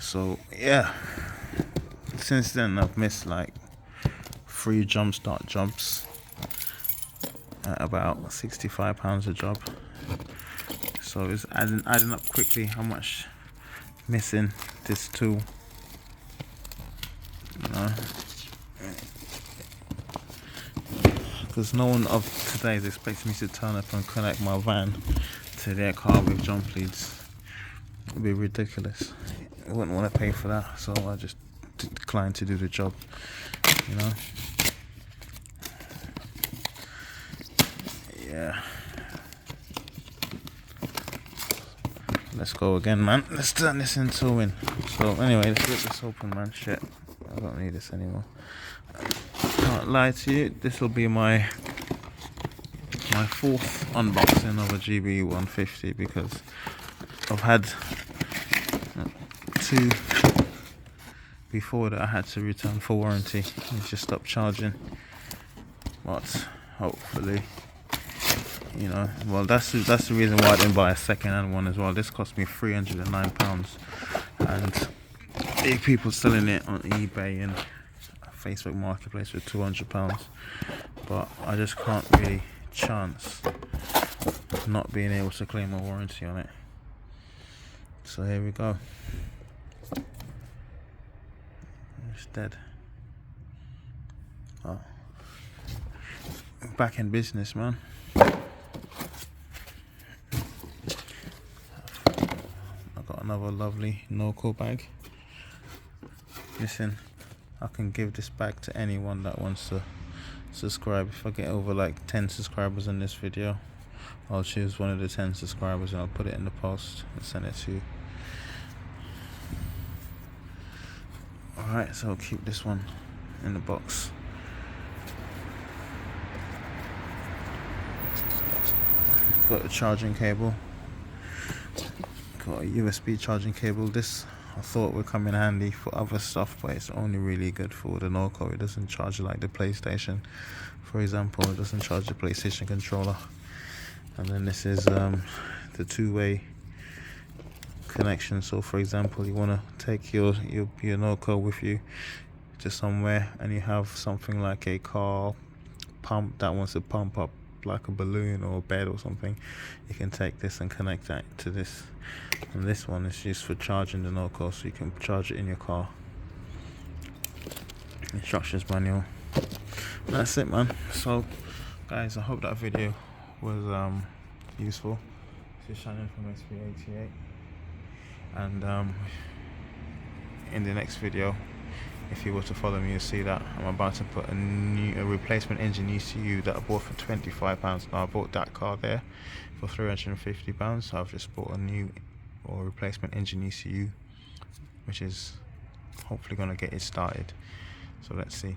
So yeah, since then I've missed like 3 jumpstart jobs at about £65 a job. So it's adding up quickly how much missing this tool, you know, because no one of today is expecting me to turn up and connect my van to their car with jump leads. It'd be ridiculous. I wouldn't want to pay for that, so I just declined to do the job, you know. Yeah, let's go again, man. Let's turn this into a win. So anyway, let's get this open, man. Shit, I don't need this anymore. Can't lie to you, this will be my 4th unboxing of a GB150, because I've had 2 before that I had to return for warranty. It just stopped charging, but hopefully, you know, well, that's the reason why I didn't buy a second-hand one as well. This cost me £309, and people selling it on eBay and Facebook Marketplace for £200, but I just can't really chance not being able to claim a warranty on it. So here we go. It's dead. Oh, back in business, man. Another lovely NOCO bag. Listen, I can give this bag to anyone that wants to subscribe. If I get over like 10 subscribers in this video, I'll choose one of the 10 subscribers and I'll put it in the post and send it to you. Alright, so I'll keep this one in the box. Got the charging cable. Got a USB charging cable. This I thought would come in handy for other stuff, but it's only really good for the NOCO. It doesn't charge like the PlayStation, for example. It doesn't charge the PlayStation controller. And then this is the 2-way connection. So for example, you want to take your NOCO with you to somewhere, and you have something like a car pump that wants to pump up like a balloon or a bed or something, you can take this and connect that to this. And this one is used for charging the NOCO, so you can charge it in your car. Instructions manual. That's it, man. So guys, I hope that video was useful. This is Shannon from SB88, and in the next video, if you were to follow me, you'll see that I'm about to put a replacement engine ECU that I bought for £25. Now I bought that car there for £350, so I've just bought a new or replacement engine ECU, which is hopefully going to get it started. So let's see.